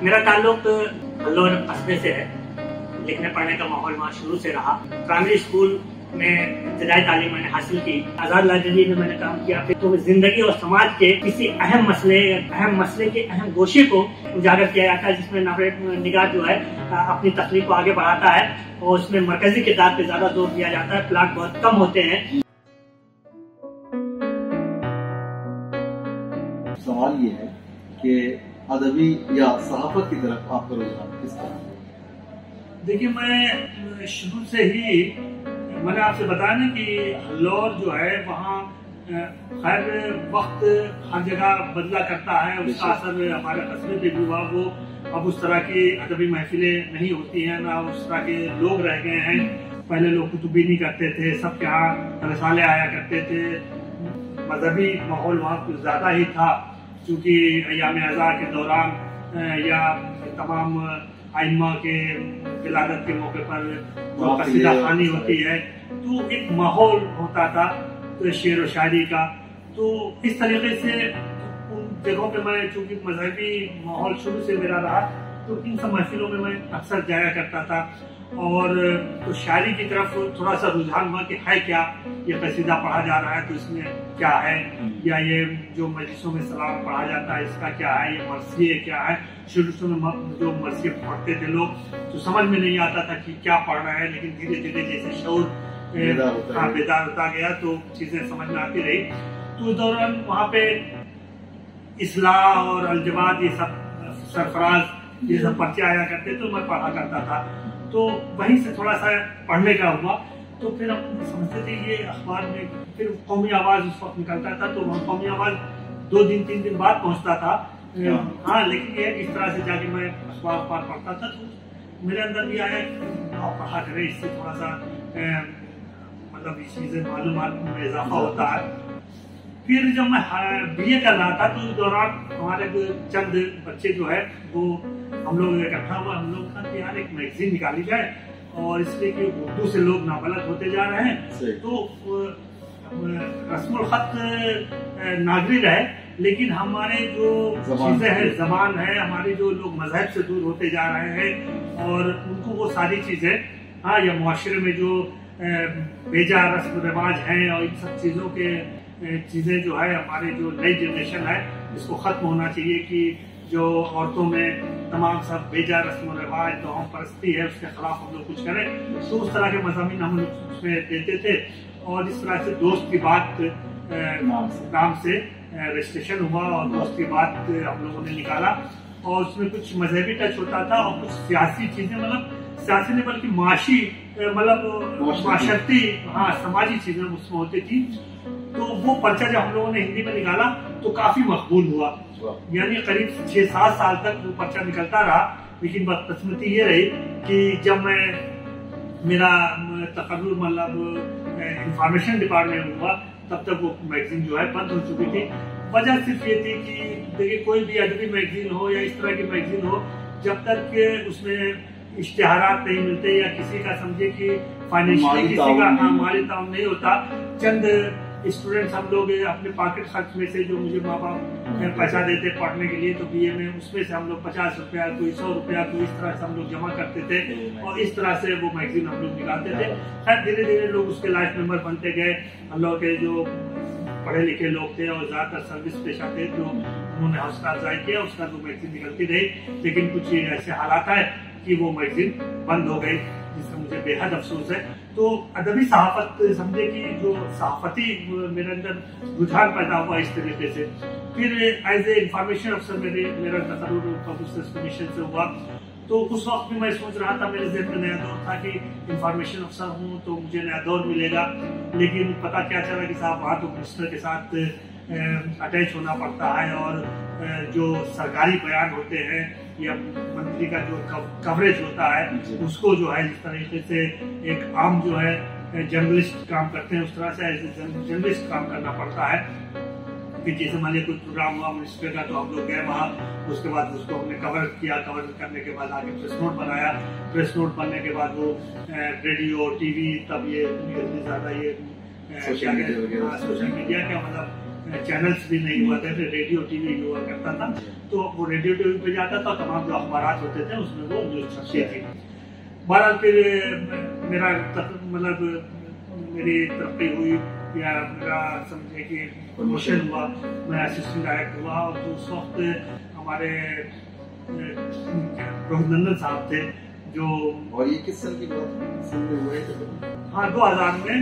मेरा ताल्लुक हल्लोर कस्बे से है। लिखने पढ़ने का माहौल वहाँ शुरू से रहा। प्राइमरी स्कूल में इब्तदाई तालीम मैंने हासिल की। आज़ाद लाइब्रेरी में मैंने काम किया। फिर तो जिंदगी और समाज के किसी अहम मसले के अहम गोशे को उजागर किया जाता है, जिसमें नावरेड निगाह जो है अपनी तकलीफ को आगे बढ़ाता है और उसमें मरकजी किताब पे ज्यादा जोर दिया जाता है। प्लाट बहुत कम होते हैं। सवाल ये है कि अदबी या सहाफत की तरफ आपका रुझान किस तरह? देखिए, मैं शुरू से ही मैंने आपसे बताया ना कि हल्लोर जो है वहाँ हर वक्त हर जगह बदला करता है। उसका असर हमारे कस्बे पे भी हुआ। वो अब उस तरह की अदबी महफिलें नहीं होती हैं, ना उस तरह के लोग रह गए हैं। पहले लोग कुतुबीनी करते थे, सबके यहाँ रसाले आया करते थे। मजहबी माहौल वहाँ कुछ ज्यादा ही था, क्योंकि अय्याम अज़ा के दौरान या तमाम आइम्मा के विलादत के मौके पर जो कसीदा खानी होती है, तो एक माहौल होता था तो शेर व शायरी का। तो इस तरीके से उन जगहों पे मैं, चूंकि मजहबी माहौल शुरू से मेरा रहा, तो इन सब महफिलों में मैं अक्सर जाया करता था। और तो शायरी की तरफ थोड़ा सा रुझान हुआ कि है क्या, ये कसीदा पढ़ा जा रहा है तो इसमें क्या है, या ये जो मजलिसों में सलाम पढ़ा जाता है इसका क्या है, ये मरसिए क्या है। शुरू में जो मरसिए पढ़ते थे लोग तो समझ में नहीं आता था कि क्या पढ़ रहे हैं, लेकिन धीरे धीरे जैसे शौर बेदार होता गया तो चीजें समझ में आती रही। तो दौरान वहाँ पे इस्लाह और अलजवाद ये सब सरफराज ये सब पर्चे आया करते, तो मैं पढ़ा करता था। तो वहीं से थोड़ा सा पढ़ने का हुआ। तो फिर हम समझते थे ये अखबार में, फिर कौमी आवाज उस वक्त निकलता था, तो वहाँ कौमी आवाज 2 दिन 3 दिन बाद पहुंचता था। हाँ, लेकिन ये इस तरह से जाके मैं अखबार पढ़ता था, तो मेरे अंदर भी आया आप पढ़ा करें, इससे थोड़ा सा मतलब इस चीजें मालूमात में इजाफा होता है। फिर जब मैं BA कर रहा था, तो उस दौरान हमारे चंद बच्चे जो है वो हम लोग इकट्ठा हुआ। हम लोग कहा कि यार एक मैगजीन निकाली जाए, और इसलिए कि उर्दू से लोग नाबलद होते जा रहे हैं, तो रस्मुल खत नागरिक है, लेकिन हमारे जो चीजें हैं, जबान है, हमारे जो लोग मजहब से दूर होते जा रहे हैं, और उनको वो सारी चीजें या मुआशरे में जो बेजा रस्म रिवाज हैं और इन सब चीजों के चीजें जो है, हमारे जो नई जनरेशन है, इसको खत्म होना चाहिए। कि जो औरतों में तमाम सब बेजा रस्म रिवाज तो हम परस्ती है, उसके खिलाफ हम लोग कुछ करें। तो उस तरह के मज़ामीन हम लोग उसमें देते थे। और इस तरह से दोस्त की बात नाम से रजिस्ट्रेशन हुआ, और दोस्त की बात हम लोगों ने निकाला, और उसमें कुछ मजहबी टच होता था और कुछ सियासी चीजें, मतलब सियासी नहीं बल्कि माशी, मतलब माशरती, हाँ, समाजी चीजें उसमें होती थी। तो वो पर्चा जब हम लोगों ने हिंदी में निकाला तो काफी मकबूल हुआ। यानी करीब 6-7 साल तक वो पर्चा निकलता रहा। लेकिन बदकिस्मती ये रही कि जब मेरा तकर्रुर मतलब इंफॉर्मेशन डिपार्टमेंट में हुआ, तब तक वो मैगजीन जो है बंद हो चुकी थी। वजह सिर्फ ये थी कि देखिए, कोई भी अदबी मैगजीन हो या इस तरह की मैगजीन हो, जब तक उसमें इश्तिहारात नहीं मिलते या किसी का समझे कि फाइनेंशियली किसी का माली ताउन नहीं होता, चंद स्टूडेंट्स हम लोग अपने पॉकेट खर्च में से, जो मुझे माँ बाप पैसा देते पढ़ने के लिए, तो BA में उसमें से हम लोग 50 रुपया, कोई 100 रुपया, कोई इस तरह से हम लोग जमा करते थे, और इस तरह से वो मैगजीन हम लोग निकालते थे। खैर धीरे धीरे लोग उसके लाइफ मेंबर बनते गए। हम लोग के जो पढ़े लिखे लोग थे और ज्यादातर सर्विस पेशा थे, जो उन्होंने हौसला अफजाई किया, उसका वो मैगजीन निकलती रही। लेकिन कुछ ऐसे हालात है कि वो मैगजीन बंद हो गई, जिसका मुझे बेहद अफसोस है। तो अदबी सहाफत समझे कि जो सहाफती मेरे अंदर रुझान पैदा हुआ इस तरीके से। फिर एज ए इंफॉर्मेशन अफसर मेरा तकर्रुर पब्लिक सर्विस कमीशन से हुआ। तो उस वक्त भी मैं सोच रहा था, मेरे ज़हन में नया दौर था कि इंफॉर्मेशन अफसर हूँ तो मुझे नया दौर मिलेगा। लेकिन पता क्या चला कि साहब वहाँ तो मिनिस्टर के साथ अटैच होना पड़ता है, और जो सरकारी बयान होते हैं या मंत्री का जो कवरेज होता है, उसको जो है जिस तरीके से एक आम जो है जर्नलिस्ट काम करते हैं, उस तरह से एज ए जर्नलिस्ट काम करना पड़ता है। कि जैसे मान लिया कोई प्रोग्राम हुआ मिनिस्टर का, तो हम लोग गए वहाँ, उसके बाद उसको हमने कवर किया। कवर करने के बाद आगे प्रेस नोट बनाया। प्रेस नोट बनने के बाद वो रेडियो, TV, तब ये ज्यादा ये सोशल मीडिया क्या मतलब चैनल्स भी नहीं हुआ था, रेडियो टीवी हुआ करता था। तो वो रेडियो टीवी पे जाता था, तमाम जो अखबार होते थे उसमें वो न्यूज छपती थी। बहरहाल फिर मेरा मतलब मेरी तरक्की हुई या मेरा समझे कि प्रमोशन हुआ, मैं असिस्टेंट डायरेक्टर हुआ। और तो उस वक्त हमारे रोहित नंदन साहब थे जो, और ये किस साल की बात हुआ है? हाँ 2000 में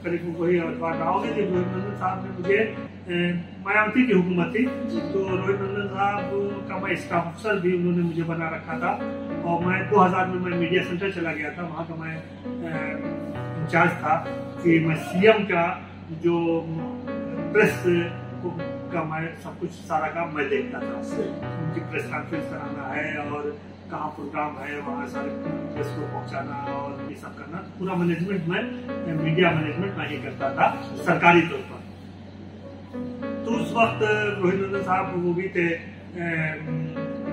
करीब वही बात रहा होगा जब रोहित नंदन साहब ने मुझे, मायावती की हुकूमत थी तो रोहित नंदन साहब का मैं स्टाफ अफसर भी उन्होंने मुझे बना रखा था। और मैं 2000 में मैं मीडिया सेंटर चला गया था, वहाँ का मैं इंचार्ज था कि मैं सीएम का जो प्रेस का मैं सब कुछ सारा काम मैं देखता था। उनकी प्रेस कॉन्फ्रेंस कराना है और कहाँ प्रोग्राम है वहाँ सारे प्रेस को पहुँचाना और ये सब करना, पूरा मैनेजमेंट में, मीडिया मैनेजमेंट मैं ही करता था सरकारी तौर पर। तो उस वक्त रोहित नंदन साहब वो भी थे,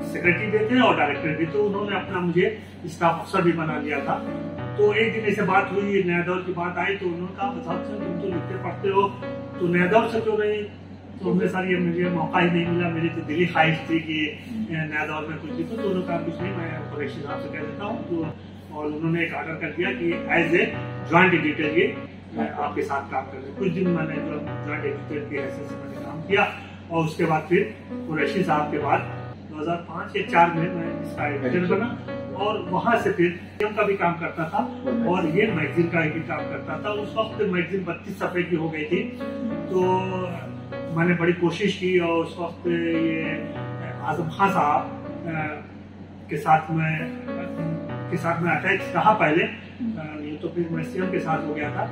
सेक्रेटरी भी थे और डायरेक्टर भी, तो उन्होंने अपना मुझे स्टाफ अफसर भी बना लिया था। तो एक दिन ऐसे बात हुई, नया दौर की बात आई, तो उन्होंने कहा बताओ तुम तो लिखते पढ़ते हो तो नया दौर से क्यों नहीं? तो हमने सारी मुझे मौका ही नहीं मिला, मेरी तो दिली ख्वाहिश थी कि नया दौर में कुछ लिखो। तो उन्होंने कहा कुछ नहीं, मैं कुरैशी साहब से कह देता हूँ। तो और उन्होंने एक ऑर्डर कर दिया कि एज ए ज्वाइंट एडिटर ये आपके साथ काम कर रहे। कुछ दिन मैंने जो ज्वाइंट एडिटर की हैसियत से मैंने काम किया और उसके बाद फिर कुरैशी साहब के बाद 2005 या 4 में मैं इसका एडिटर बना और वहां से फिर सीएम का भी काम करता था और ये मैगजीन का भी काम करता था। उस वक्त मैगजीन 32 सफ़े की हो गई थी, तो मैंने बड़ी कोशिश की और उस वक्त ये आजम खान साहब के साथ में अटैच रहा पहले, ये तो फिर मैं सीएम के साथ हो गया था।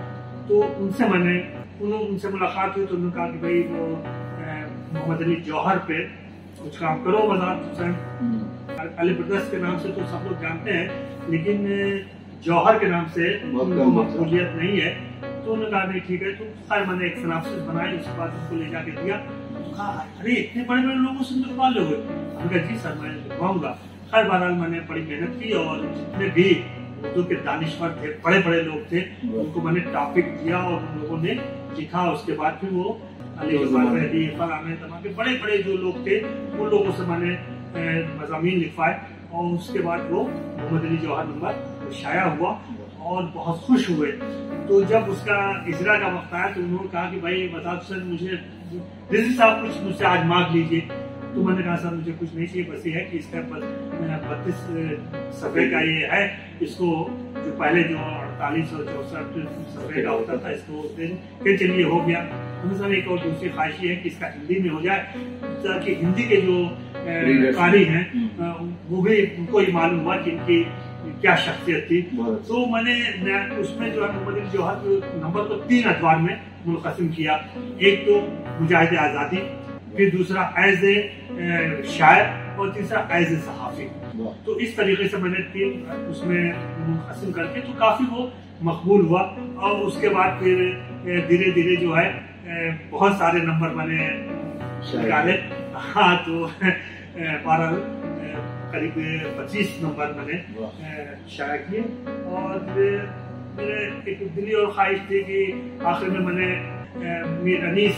तो उनसे मुलाकात हुई तो उन्होंने कहा कि भाई वो मोहम्मद अली जौहर पे कुछ काम करो। वज़ारत हुसैन अली ब्रदर्स के नाम से तो सब लोग जानते हैं, लेकिन जौहर के नाम से मकबूलियत नहीं है। तो उन्होंने कहा नहीं ठीक है। तो खैर मैंने एक सिनॉप्सिस बनाई, उसके बाद उनको ले जाके दिया। तो कहा अरे इतने बड़े बड़े लोगों से लिखवा लोगे? हमने कहा जी सर मैं लिखवाऊंगा। खैर बहरहाल मैंने बड़ी मेहनत की और जितने भी उर्दू के दानिश्वर थे, बड़े बड़े लोग थे, उनको मैंने टॉपिक दिया और उन लोगों ने लिखा। उसके बाद फिर वो अली के बड़े बड़े जो लोग थे उन लोगों से मैंने मज़ामीन लिखवाए और उसके बाद वो मोहम्मद अली जौहर नंबर शाया हुआ और बहुत खुश हुए। तो जब उसका इजरा का वक्त आया तो उन्होंने कहा कि भाई बता सर मुझे रिजवी साहब कुछ मुझसे आज मांग लीजिए। तो मैंने कहा सर मुझे कुछ नहीं चाहिए, बस ये है कि इसका 32 सफ़े का ये है, इसको जो पहले जो 48 और 64 सफ़े का होता था इसको फिर चलिए हो गया। हमने सर एक और दूसरी ख्वाहिश है कि इसका हिंदी में हो जाए ताकि हिंदी के जो कारी हैं वो भी उनको ही मालूम हुआ कि इनकी क्या शख्सियत थी। तो मैंने उसमें जो है मोहम्मद अली जौहर के नंबर को 3 अखबार में मुनक़सिम किया। एक तो मुजाहिद आज़ादी, फिर दूसरा एज ए शायर और तीसरा एज ए सहाफ़ी। तो इस तरीके से मैंने 3 उसमें मुनक़सिम करके तो काफ़ी वो मकबूल हुआ। और उसके बाद फिर धीरे धीरे जो है बहुत सारे नंबर मैंने निकाले। हाँ तो 12 करीब 25 नंबर मैंने शाया किए। और मेरे एक दिली और ख्वाहिश थी कि आखिर में मैंने मीर अनीस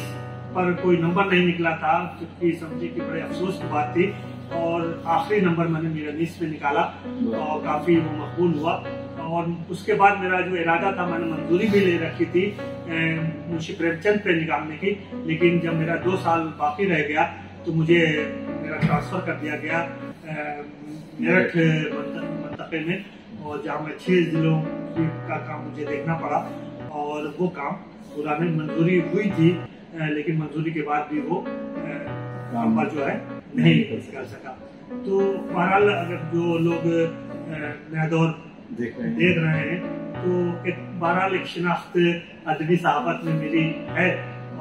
पर कोई नंबर नहीं निकला था, क्योंकि समझे कि बड़े अफसोस की बात थी। और आखिरी नंबर मैंने मीर अनीस पे निकाला और काफ़ी वो मकबूल हुआ। और उसके बाद मेरा जो इरादा था, मैंने मंजूरी भी ले रखी थी मुंशी प्रेमचंद पे निकालने की, लेकिन जब मेरा 2 साल बाकी रह गया तो मुझे मेरा ट्रांसफ़र कर दिया गया मेरठ मंतक़े में, और जहाँ मैं 6 जिलों का काम मुझे देखना पड़ा। और वो काम पूरा में मंजूरी हुई थी, लेकिन मंजूरी के बाद भी वो काम जो है नहीं कर सका। तो बहरहाल अगर जो लोग नया दौर देख रहे हैं तो एक बहरहाल एक शिनाख्त अदबी सहाफ़त में मिली है।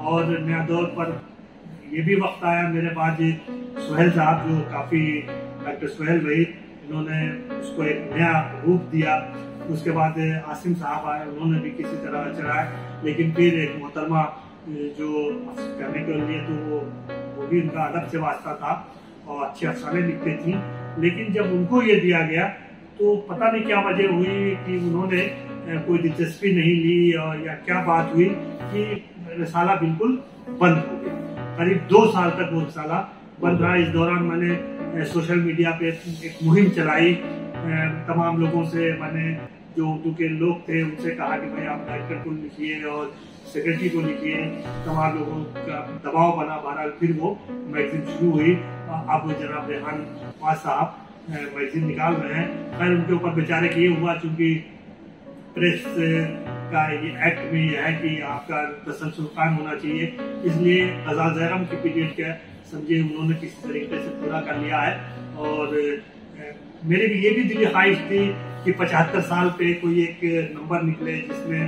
और नया दौर पर ये भी वक्त आया मेरे बाद सुहेल साहब जो काफ़ी डॉक्टर सुहेल भाई, इन्होंने उसको एक नया रूप दिया। उसके बाद आसिम साहब आए, उन्होंने भी किसी तरह चलाया। लेकिन फिर एक मोहतरमा जो करने के लिए तो वो भी उनका अदब से वास्ता था और अच्छे अफसाने लिखते थी। लेकिन जब उनको ये दिया गया तो पता नहीं क्या वजह हुई कि उन्होंने कोई दिलचस्पी नहीं ली और या क्या बात हुई कि रिसाला बिल्कुल बंद हो गया। करीब 2 साल तक वो रिसाला बंद रहा। इस दौरान मैंने सोशल मीडिया पे एक मुहिम चलाई, तमाम लोगों से मैंने जो उर्दू के लोग थे उनसे कहा कि भाई आप डायरेक्टर को लिखिए और सेक्रेटरी को लिखिए। तमाम लोगों का दबाव बना, बहरहाल फिर वो मैगजीन शुरू हुई। अब जनाब रेहान नवाज साहब मैगजीन निकाल रहे हैं। खैर उनके ऊपर बेचारे के ये हुआ, चूंकि प्रेस का ये एक्ट में ये है कि आपका तसलसल कायम होना चाहिए, इसलिए ग़ज़ा ज़ैरम की पीरियड का समझे उन्होंने किसी तरीके से पूरा कर लिया है। और मेरे भी ये भी दिली ख्वाहिश थी कि 75 साल पे कोई एक नंबर निकले जिसमें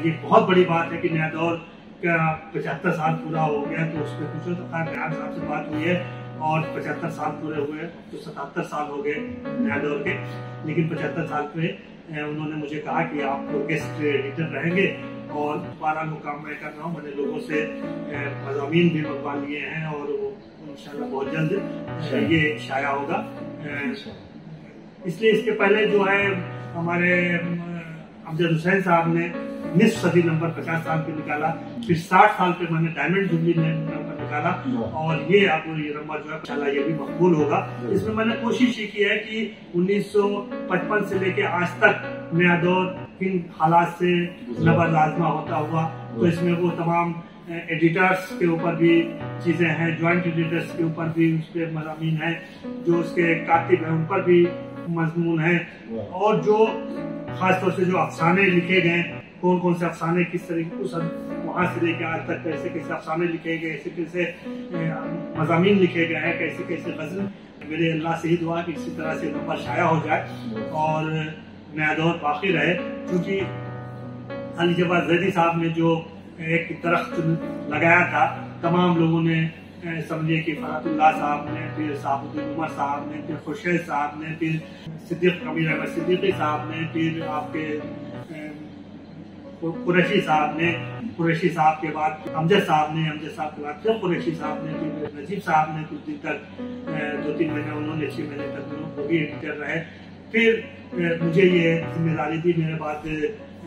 ये बहुत बड़ी बात है कि नया दौर का 75 साल पूरा हो गया, तो उसमें पूछो तो खैर रेहान साहब से बात हुई है और 75 साल पूरे हुए तो 77 साल हो गए नया दौर के। लेकिन 75 साल पे उन्होंने मुझे कहा कि आप गेस्ट एडिटर रहेंगे और 12 वो काम मैं कर रहा हूँ। मैंने लोगों से मज़ामीन भी मंगवा लिए हैं और वो इंशाल्लाह बहुत जल्द ये शाया होगा। इसलिए इसके पहले जो है हमारे अमजद हुसैन साहब ने निस्फ सदी नंबर 50 साल पे निकाला, फिर 60 साल पे मैंने डायमंड जुबली नंबर निकाला और ये अब ये नंबर जो है इंशाल्लाह ये भी मकबूल होगा। इसमें मैंने कोशिश ये की है कि 1955 से लेके आज तक नया दौर किन हालात से नबर लाजमा होता हुआ, तो इसमें वो तमाम एडिटर्स के ऊपर भी चीजें हैं, ज्वाइंट एडिटर्स के ऊपर भी उस पर मज़ामीन है, जो उसके कातिब हैं उन पर भी मजमून है, और जो खासतौर से जो अफसाने लिखे गए, कौन कौन से अफसाने किस तरीके उस वहां से लेके आज तक कैसे कैसे अफसाने लिखे गए, कैसे कैसे मज़ामीन लिखे गए हैं, कैसे कैसे गज़ल। मेरे अल्लाह से ही दुआ कि इसी तरह से नंबर शाया हो जाए और नया दौर बाकी रहे। क्योंकि अली जवाद ज़ैदी साहब ने जो एक दरख्त लगाया था, तमाम लोगों ने समझे कि फरातुल्लाह साहब ने, फिर साबुद्दीन उमर साहब ने, फिर खुर्शीद साहब ने, फिर सिद्दीक अमीर अहमद सिद्दीकी साहब ने, फिर आपके कुरैशी साहब ने, कुरैशी साहब के बाद अमजद साहब ने, अमजद साहब के बाद फिर कुरैशी साहब ने, फिर नजीब साहब ने कुछ दिन तक 2-3 महीने उन्होंने 6 महीने तक वो भी एडिटर रहे। फिर मुझे ये जिम्मेदारी दी, मेरे बाद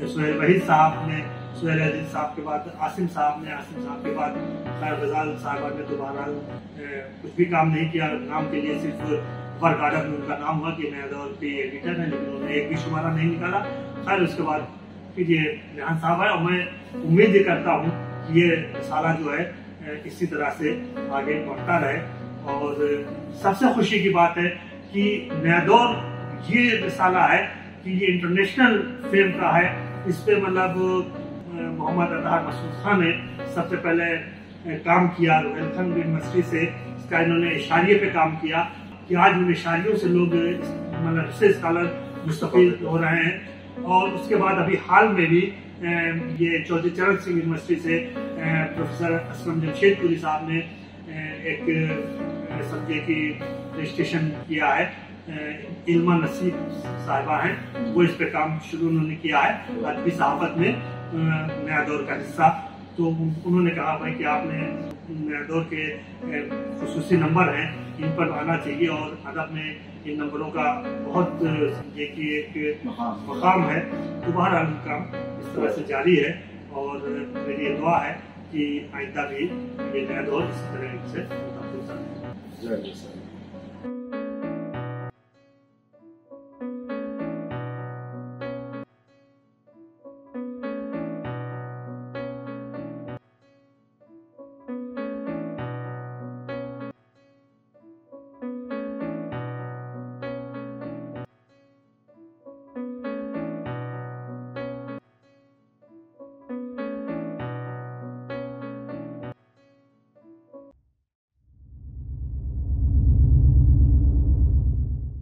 सुहेल वहीद साहब ने, सुहेल अजीज साहब के बाद आसिम साहब ने, आसिम साहब के बाद खैर गजाल साहब ने तो बहरहाल कुछ भी काम नहीं किया, नाम के लिए सिर्फ वर्क आर्डर में उनका नाम हुआ कि नया दौर के एडिटर है, लेकिन उन्होंने एक भी शुमारा नहीं निकाला। खैर उसके बाद फिर ये रेहान साहब है और मैं उम्मीद ये करता हूँ कि ये साला जो है इसी तरह से आगे बढ़ता रहे। और सबसे खुशी की बात है कि नया दौर ये रिसाला है कि ये इंटरनेशनल फेम का है। इस पे मतलब मोहम्मद अतहार मसूद खान ने सबसे पहले काम किया, रोहिलखंड यूनिवर्सिटी से इसका इन्होंने इशारिये पे काम किया कि आज उन इशारियों से लोग मतलब रिसर्च स्कॉलर मुस्तफीद हो रहे हैं। और उसके बाद अभी हाल में भी ये चौधरी चरण सिंह यूनिवर्सिटी से प्रोफेसर असलम जमशेदपुरी साहब ने एक समझे कि रजिस्ट्रेशन किया है, इल्मा नसीब साहिबा हैं, वो इस पे काम शुरू उन्होंने किया है अदबी सहाफत में नया दौर का हिस्सा। तो उन्होंने कहा भाई कि आपने नया दौर के खुसूसी नंबर हैं, इन पर आना चाहिए और अदब में इन नंबरों का बहुत समझे कि एक मकाम है। तो बहरहाल काम इस तरह से जारी है और मेरी ये दुआ है कि आइंदा भी ये नया दौर इस तरह से